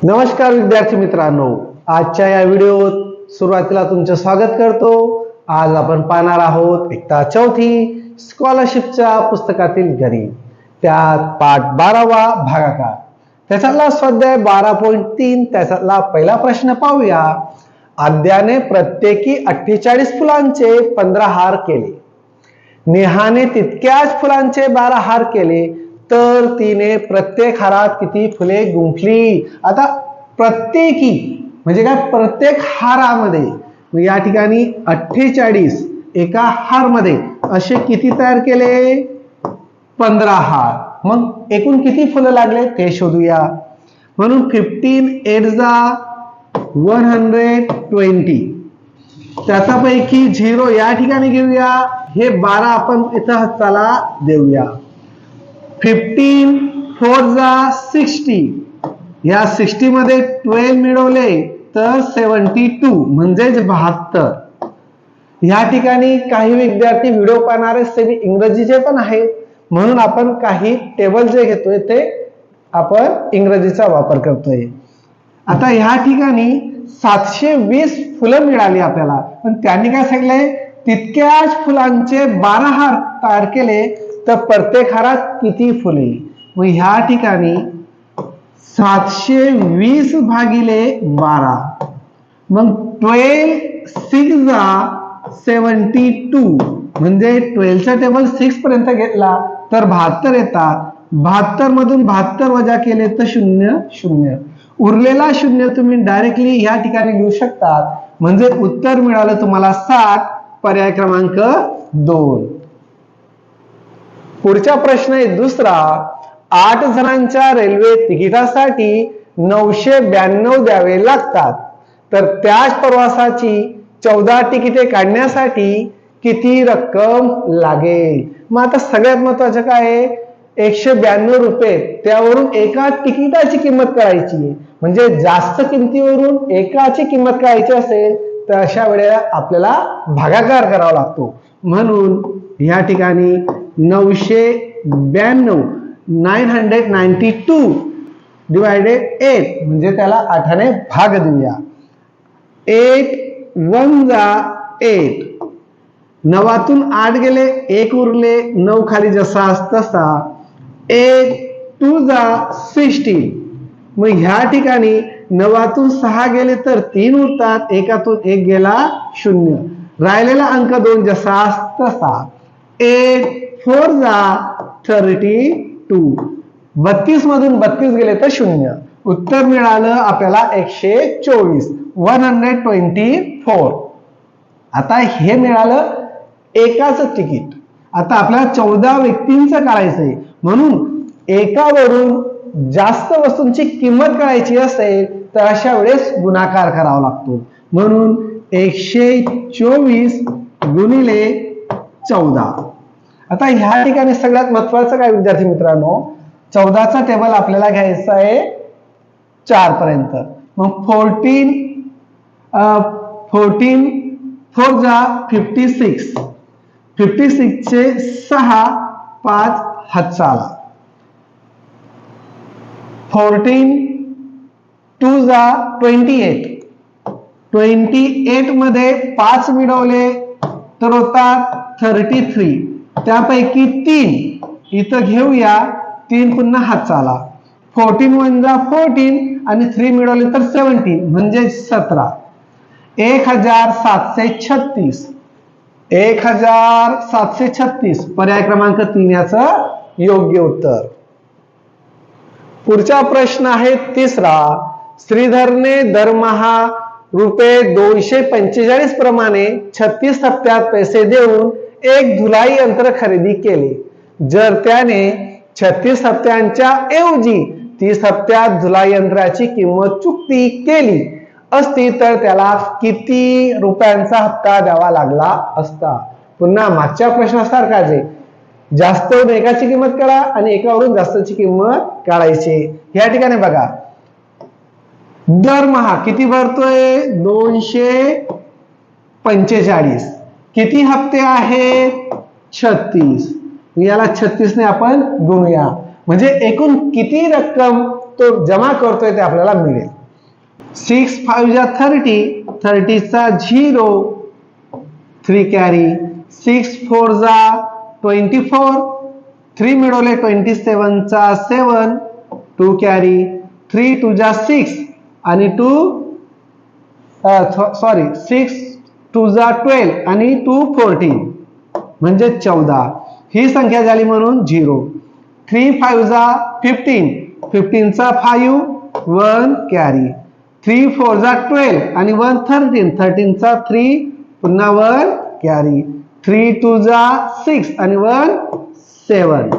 नमस्कार विद्यार्थी मित्रांनो, आजच्या या व्हिडिओत सुरुवातीला तुमचे स्वागत करतो। आज आपण पाहणार आहोत इयत्ता चौथी स्कॉलरशिपच्या पुस्तकातील गणित, त्यात पाठ 12वा भागाकार, त्याच्यातला स्वाध्याय 12.3 त्याच्यातला पहिला प्रश्न पाहूया। आद्याने प्रत्येकी 48 फुलांचे 15 हार केले, नेहाने तितक्याच फुलांचे 12 हार केले, तर तिने प्रत्येक हारात किती फुले गुंफली। आता प्रत्येकी म्हणजे काय, प्रत्येक हारामध्ये या ठिकाणी 48 एका हार मध्ये असे किती तयार केले, 15 हार। मग एकूण किती फुलं लागले ते शोधूया। म्हणून 15 8 जा 120, त्याच्यापैकी 0 या ठिकाणी घेऊया, हे 12 आपण इथं चला देऊया। 15 4 जा 60, या 60 मध्ये 12 मिळवले तर 72 म्हणजे 72। या ठिकाणी काही विद्यार्थी व्हिडिओ पाहणारे सेमी इंग्रजीचे पण आहेत, म्हणून आपण काही टेबल जे घेतोय ते आपण इंग्रजीचा वापर करतोय। आता या ठिकाणी 720 फुलं मिळाली आपल्याला, पण त्यांनी काय सांगितलंय, तितक्याच फुलांचे 12 हार तयार केले, तर प्रत्येक हारात किती फुले। मग ह्या ठिकाणी 720 भागिले 12, मग 12 6 जा 72, म्हणजे 12 चा टेबल 6 पर्यंत घेतला तर 72 येतात। 72 मधून 72 वजा केले तर 0 0, उरलेला 0 तुम्ही डायरेक्टली या ठिकाणी लिहू शकता, म्हणजे उत्तर मिळालं तुम्हाला 60, पर्याय क्रमांक 2। पुढचा प्रश्न आहे दुसरा। 8 जणांच्या रेल्वे तिकिटासाठी 992 द्यावे लागतात, तर त्याच प्रवासाची 14 तिकिटे काढण्यासाठी किती रक्कम लागेल। मग आता सगळ्यात महत्वाचं काय आहे, 192 रुपये, त्यावरून एका तिकिटाची किंमत काढायची, म्हणजे जास्त किमतीवरून एकाची किंमत काढायची असेल तर अशा वेळेला आपल्याला भागाकार करावा लागतो। म्हणून या ठिकाणी 992 डिवायडेड 8, म्हणजे त्याला 8 ने भाग देऊया। 8 1 जा 8, 9तून 8 गेले, 1 उरले, 9 खाली जसा तसा। 8 2 जा 16, मग ह्या ठिकाणी 9तून 6 गेले तर 3 उरतात, 1तून 1 गेला 0, राहिलेला अंक 2 जसा तसा। 8 4 जा 32, 32 मधून 32 गेले तर 0, उत्तर मिळालं आपल्याला 124, 124। आता हे मिळालं एकाच तिकीट। आता आपल्याला 14 व्यक्तींचं काढायचंय, म्हणून एकावरून जास्त वस्तूंची किंमत काढायची असेल तर अशा वेळेस गुणाकार करावा लागतो। म्हणून 124 गुणिले 14। आता ह्या ठिकाणी सगळ्यात महत्वाचं काय विद्यार्थी मित्रांनो, 14चा टेबल आपल्याला घ्यायचा आहे 4 पर्यंत। मग 14 4 जा 56, 56 चे 6 5 हातचा आला। 14 2 जा 28, 28 मध्ये 5 मिळवले तर होतात 33, त्यापैकी 3 इथं घेऊया, 3 पुन्हा हातचा आला। 14 1 जा 14 आणि 3 मिळवले तर 17, म्हणजे 17। 1736, 1736 पर्याय क्रमांक 3 याचं योग्य उत्तर। पुढचा प्रश्न आहे तिसरा। श्रीधरने दरमहा रुपये 245 प्रमाणे 36 हप्त्यात पैसे देऊन एक धुलाई यंत्र खरेदी केले, जर त्याने 36 हप्त्यांच्या ऐवजी 30 हप्त्यात धुलाई यंत्राची किंमत चुकती केली असती तर त्याला किती रुपयांचा हप्ता द्यावा लागला असता। पुन्हा मागच्या प्रश्नासारखाच आहे, जास्तवरून एकाची किंमत काढा आणि एकावरून जास्तची किंमत काढायची। या ठिकाणी बघा, दरमहा किती भरतोय, 245, किती हप्ते आहेत, 36, याला 36 ने आपण गुणूया, म्हणजे एकूण किती रक्कम तो जमा करतोय ते आपल्याला मिळेल. 6 5 जा 30, 30 चा 0, 3 कॅरी. 6 4 जा 24, 3 मिळवले. 27 चा 7, 2 कॅरी. 3 2 जा 6 आणि 6 2 जा 12 आणि 2 14 म्हणजे 14. ही संख्या झाली म्हणून 0. 3 5 जा 15, 15 चा 5, 1 कॅरी. 3 4 जा 12 आणि 1 13, 13 चा 3 पुन्हा 1 कॅरी. 3 2 जा 6 आणि 1 7.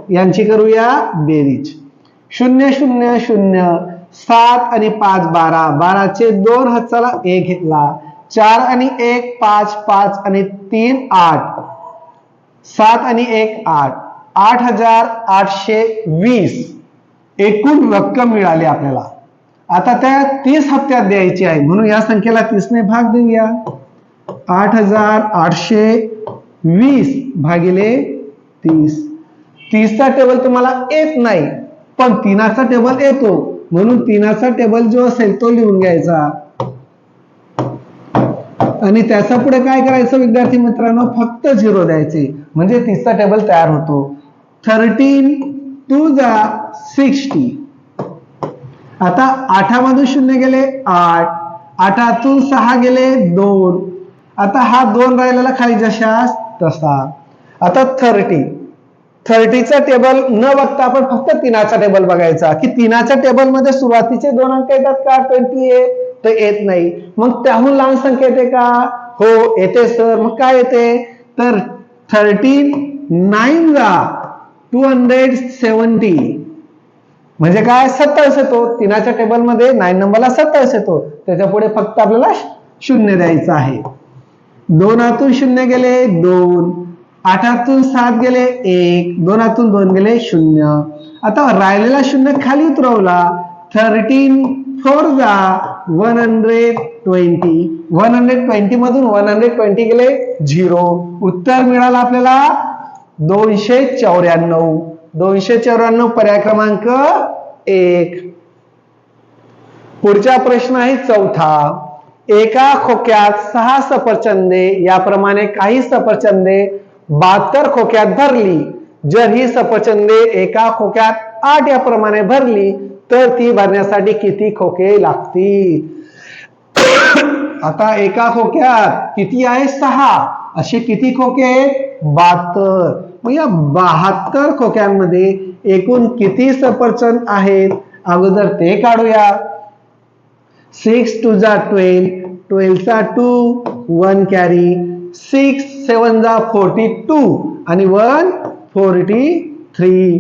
यांची करूया बेरीज. 0 0 0, 7 आणि 5 12, 12 चे 2 हाताला 1 घेतला. 4 आणि 1 5, 5 आणि 3 8, 7 आणि 1 8, 8820 एकूण रक्कम मिळाली आपल्याला. आता त्या 30 हप्त्यात द्यायची आहे म्हणून या संख्येला 30 ने भाग देऊया. 8820 भागिले 30. 30 चा टेबल तुम्हाला येत नाही पण 3 चा टेबल येतो म्हणून 3 चा टेबल जो असेल तो लिहून घ्यायचा आणि त्याच्या पुढे काय करायचं विद्यार्थी मित्रांनो, फक्त 0 द्यायचे म्हणजे 30 चा टेबल तयार होतो. 13 2 जा 60. आता 8 मधून 0 गेले 8, 8 6 गेले 2. आता हा 2 राहिलेला खाली जशास तसा. आता 30 चा टेबल न बघता आपण फक्त 3 चा टेबल बघायचा की 3 च्या टेबल मध्ये सुरुवातीचे 2 अंक येतात का. 28 तर येत नाही. मग त्याहून लहान संख्या येते का. हो येते सर. मग काय येते तर 13 9 जा 270 म्हणजे काय 27 येतो. 3 च्या टेबल मध्ये 9 नंबरला 27 येतो. त्याच्या पुढे फक्त आपल्याला 0 द्यायचं आहे. 2 0 गेले 2, 8 7 गेले 1, 2 2 गेले 0. आता राहिलेला 0 खाली उतरवला. 13 4 जा 120, 120 मधून 120 गेले 0. उत्तर मिळालं आपल्याला 294. 294 पर्याय क्रमांक 1. पुढचा प्रश्न आहे चौथा. एका खोक्यात 6 सफरचंदे याप्रमाणे काही सफरचंदे 72 खोक्यात भरली. जर ही सफरचंदे एका खोक्यात 8 याप्रमाणे भरली तर ती भरण्यासाठी किती खोके लागतील. आता एका खोक्यात किती आहे 6, असे किती खोके आहेत 72. मग या 72 खोक्यांमध्ये एकूण किती सफरचंद आहेत अगोदर ते काढूया. 6 2 जा 12, 12 चा 2, 1 कॅरी. 6 7 जा 42 आणि 1 43.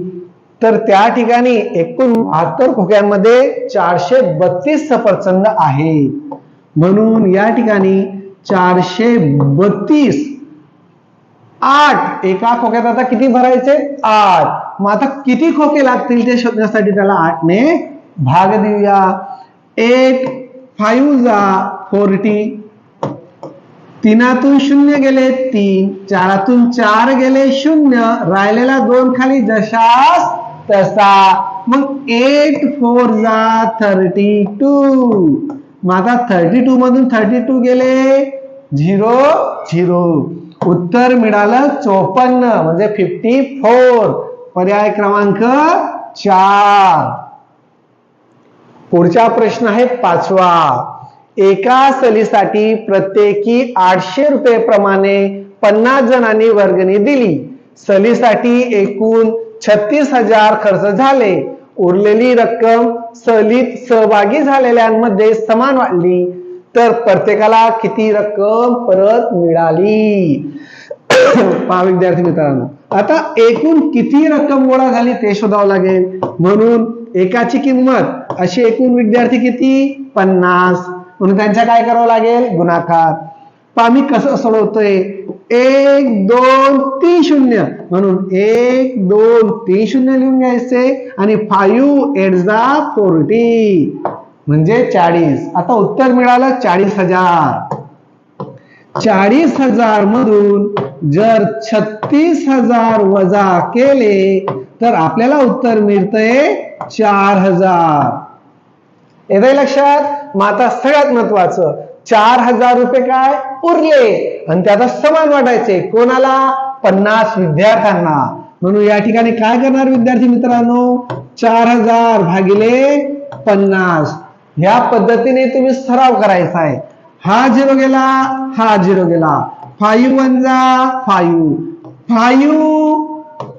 तर त्या ठिकाणी एकूण 72 खोक्यांमध्ये 432 सफरचंद आहेत. म्हणून या ठिकाणी 432. 8 एका खोक्यात आता किती भरायचे 8. मग आता किती खोके लागतील ते शोधण्यासाठी त्याला 8 ने भाग देऊया. 8 5 जा 40, 3 0 गेले 3, 4 4 गेले 0, राहिलेला 2 खाली जशास तसा. मग 8 4 जा 32. मग आता 32 मधून 32 गेले 0 0. उत्तर मिळालं 54 म्हणजे 54. पर्याय क्रमांक 4. पुढचा प्रश्न आहे पाचवा. एका सहलीसाठी प्रत्येकी 800 रुपये प्रमाणे 50 जणांनी वर्गणी दिली. सहलीसाठी एकूण 36,000 खर्च झाले. उरलेली रक्कम सहलीत सहभागी झालेल्यांमध्ये समान वाटली तर प्रत्येकाला किती रक्कम परत मिळाली. पहा विद्यार्थी मित्रांनो, आता एकूण किती रक्कम गोळा झाली ते शोधावं लागेल. म्हणून एकाची किंमत अशी एकूण विद्यार्थी किती 50 म्हणून त्यांच्या काय करावं लागेल गुणाकार. पहा मी कसं सोडवतोय. 1 2 3 0 म्हणून 1 2 3 0 लिहून घ्यायचे आणि 5 8 जा 40 म्हणजे 40. आता उत्तर मिळालं 40,000. 40,000 मधून जर 36,000 वजा केले तर आपल्याला उत्तर मिळतंय 4,000. येतंय लक्षात? मग आता सगळ्यात महत्वाचं 4,000 रुपये काय उरले आणि त्याचा समान वाटायचे कोणाला? 50 विद्यार्थ्यांना. म्हणून या ठिकाणी काय करणार विद्यार्थी मित्रांनो? 4,000 भागिले 50 ह्या पद्धतीने तुम्ही सराव करायचा आहे. हा 0 गेला, हा 0 गेला. 5 1 जा 5, 5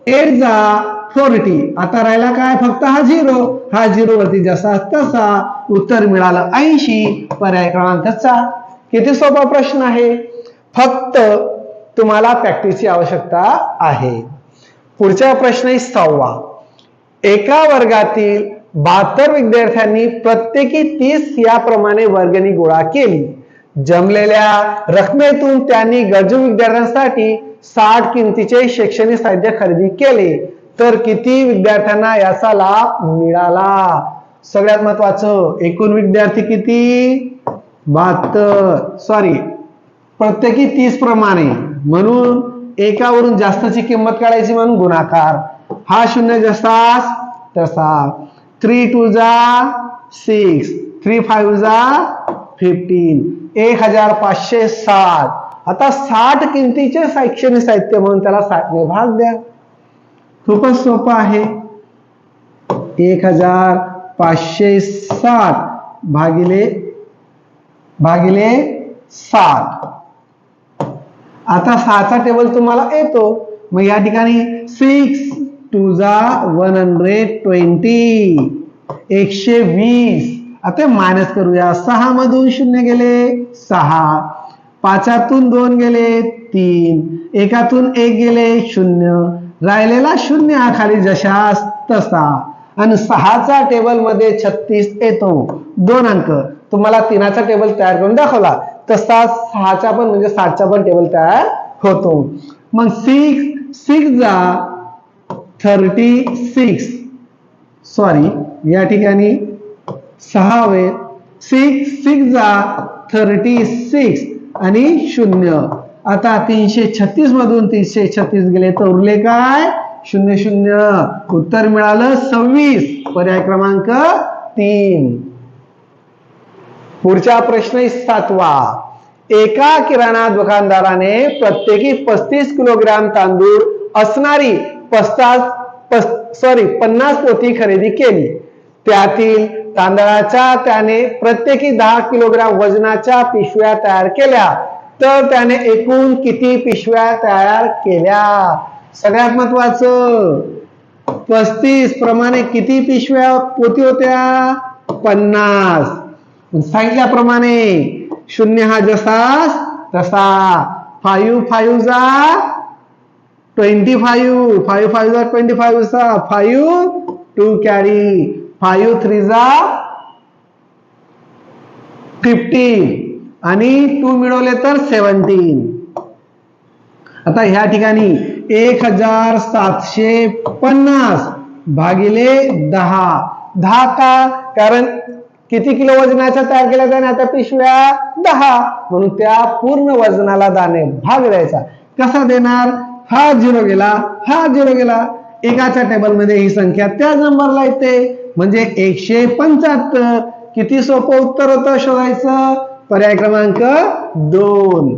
8 जा 40. आता राहिला काय? फक्त हा 0. हा 0 वरती जसा तसा उत्तर मिळालं 80. पर्याय क्रमांक 4. किती सोपा प्रश्न आहे. फक्त तुम्हाला प्रॅक्टिसची आवश्यकता आहे. पुढचा प्रश्न आहे 6वा. एका वर्गातील 72 विद्यार्थ्यांनी प्रत्येकी 30 याप्रमाणे वर्गणी गोळा केली. जमलेल्या रकमेतून त्यांनी गरजू विद्यार्थ्यांसाठी 60 किमतीचे शैक्षणिक साहित्य खरेदी केले तर किती विद्यार्थ्यांना याचा लाभ मिळाला? सगळ्यात महत्वाचं एकूण विद्यार्थी किती? 72. प्रत्येकी 30 प्रमाणे म्हणून एकावरून जास्तची किंमत काढायची म्हणून गुणाकार. हा 0 जसाच तसा. 3 2 जा 6, 3 5 जा 15. 1560. आता 60 किमतीचे शैक्षणिक साहित्य म्हणून त्याला 60 ने भाग द्या. खूपच सोपं आहे. 1560 भागिले 60. आता 6चा टेबल तुम्हाला येतो. मग या ठिकाणी 6 2 जा 120, 120. आता मायनस करूया. 6 मधून 0 गेले 6, 5तून 2 गेले 3, 1तून 1 गेले 0. राहिलेला 0 हा खाली जशास तसा. आणि 6चा टेबल मध्ये 36 येतो. 2 अंक. तुम्हाला 3चा टेबल तयार करून दाखवला तसा 6चा पण म्हणजे 60चा पण टेबल तयार होतो. मग 6 जा 36. या ठिकाणी 6 वेळ 6 जा 36 आणि 0. आता 336 मधून 336 गेले तर उरले काय? 0 0. उत्तर मिळालं 26. पर्याय क्रमांक 3. पुढचा प्रश्न 7वा. एका किराणा दुकानदाराने प्रत्येकी 35 किलोग्राम तांदूळ असणारी 50 पोती खरेदी केली. त्यातील तांदळाच्या त्याने प्रत्येकी 10 किलोग्राम वजनाच्या पिशव्या तयार केल्या तर त्याने एकूण किती पिशव्या तयार केल्या? सगळ्यात महत्वाचं 35 प्रमाणे किती पिशव्या पोती होत्या? 50. सांगितल्याप्रमाणे 0 हा जसास तसा. 5 5 जा 25, 5 5 जा 25 सा 5 2 कॅरी, 5 3 जा 15 आणि 2 मिळवले तर 17. आता ह्या ठिकाणी 1750 भागिले 10. 10 का? कारण किती किलो वजनाच्या तयार केल्या त्याने आता पिशव्या? 10. म्हणून त्या पूर्ण वजनाला दाने भाग द्यायचा. कसा देणार? हा 0 गेला, हा 0 गेला. एकाच्या टेबल मध्ये ही संख्या त्या नंबरला येते म्हणजे 175. किती सोपं उत्तर होतं शोधायचं? पर्याय क्रमांक 2.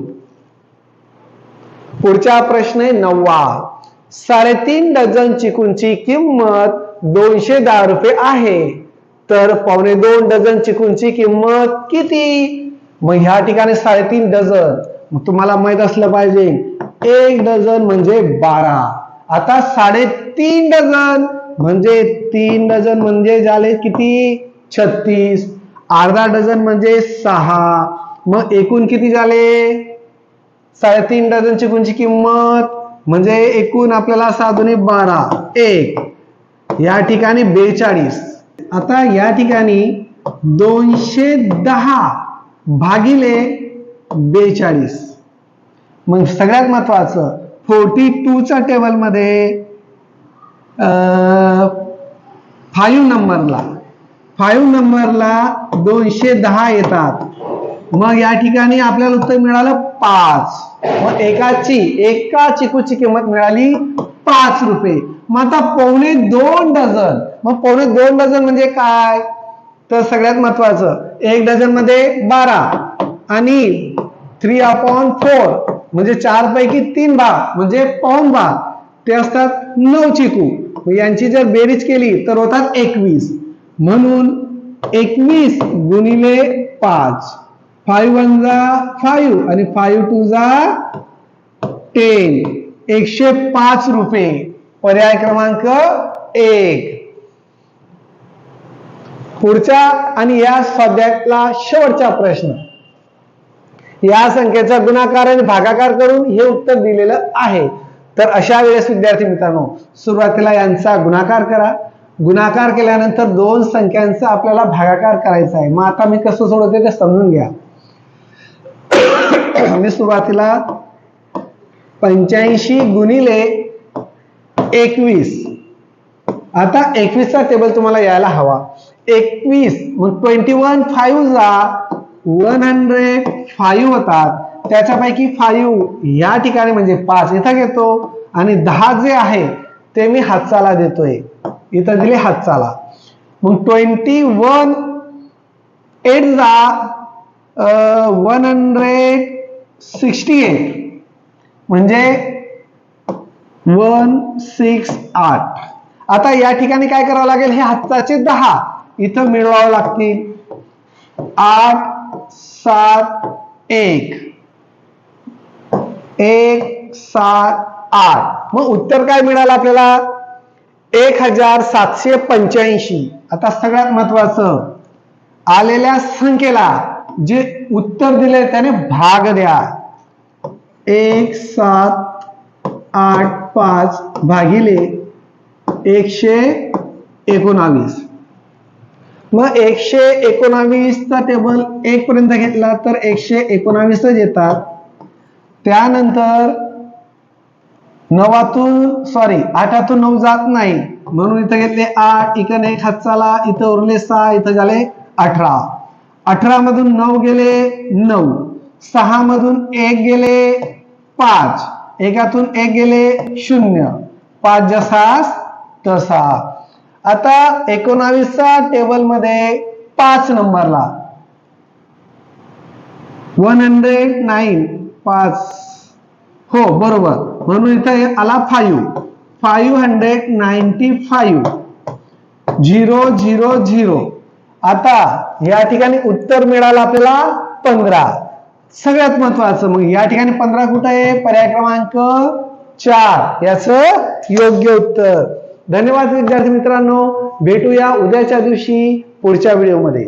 पुढचा प्रश्न आहे 9वा. 3.5 डझन चिकूंची किंमत 210 रुपये आहे तर 2.25 डझन चिकूंची किंमत किती? मग ह्या ठिकाणी 3.5 डझन. मग तुम्हाला माहित असलं पाहिजे 1 डझन म्हणजे 12. आता 3.5 डझन म्हणजे 3 डझन म्हणजे झाले किती? 36. अर्धा डझन म्हणजे 6. मग एकूण किती झाले? 3.5 डझन चिकूंची किंमत म्हणजे एकूण आपल्याला 6 दुनी 12 1. या ठिकाणी 42. आता या ठिकाणी 210 भागिले 42. मग सगळ्यात महत्वाचं 42च्या टेबल मध्ये 5 नंबरला 210 येतात. मग या ठिकाणी आपल्याला उत्तर मिळालं 5. मग एका चिकूची किंमत मिळाली 5 रुपये. मग आता 2.25 डझन. मग 2.25 डझन म्हणजे काय? तर सगळ्यात महत्वाचं, 1 डझन मध्ये 12 आणि 3/4 म्हणजे 4 पैकी 3 भाग म्हणजे पाऊण भाग, ते असतात 9 चिकू. यांची जर बेरीज केली तर होतात 21. म्हणून 21 गुणिले 5, 5 1 जा 5 आणि 5 2 जा 10, 105 रुपये. पर्याय क्रमांक 1. पुढचा आणि या स्वाध्यायातला शेवटचा प्रश्न. या संख्येचा गुणाकार आणि भागाकार करून हे उत्तर दिलेलं आहे. तर अशा वेळेस विद्यार्थी मित्रांनो, सुरुवातीला यांचा गुणाकार करा. गुणाकार केल्यानंतर दोन संख्यांचा आपल्याला भागाकार करायचा आहे. मग आता मी कसं सोडवते ते समजून घ्या. मी सुरुवातीला 85 गुणिले 21. आता 21 चा टेबल तुम्हाला यायला हवा. 21 मग 21 5 जा 105 होतात. त्याच्यापैकी 5 या ठिकाणी म्हणजे 5 इथं घेतो आणि 10 जे आहे ते मी हातचाला देतोय. इथं दिले हातचाला. मग 21 8 जा 168 म्हणजे 168. आता या ठिकाणी काय करावं लागेल? हे हातचाचे 10 इथं मिळवावं लागतील. 8 7 1 1 7 8. मग उत्तर काय मिळालं आपल्याला? 1785. आता सगळ्यात महत्वाचं, आलेल्या संख्येला जे उत्तर दिले त्याने भाग द्या. 1785 भागिले 119. मग 119 चा टेबल 1 पर्यंत घेतला तर 119 येतात. त्यानंतर 8तून 9 जात नाही म्हणून इथं घेतले 8, इकडे 1 हातचाला, इथं उरले 6, इथं झाले 18. 18 मधून 9 गेले 9, 6 मधून 1 गेले 5, 1तून 1 गेले 0, 5 जसा तसा. आता 19 चा टेबल मध्ये 5 नंबरला 109 5 हो बरोबर, म्हणून इथं आला 595 000. आता या ठिकाणी उत्तर मिळालं आपल्याला 15. सगळ्यात महत्वाचं, मग या ठिकाणी 15 कुठं आहे? पर्याय क्रमांक 4 याचं योग्य उत्तर. धन्यवाद विद्यार्थी मित्रांनो, भेटूया उद्याच्या दिवशी पुढच्या व्हिडिओमध्ये.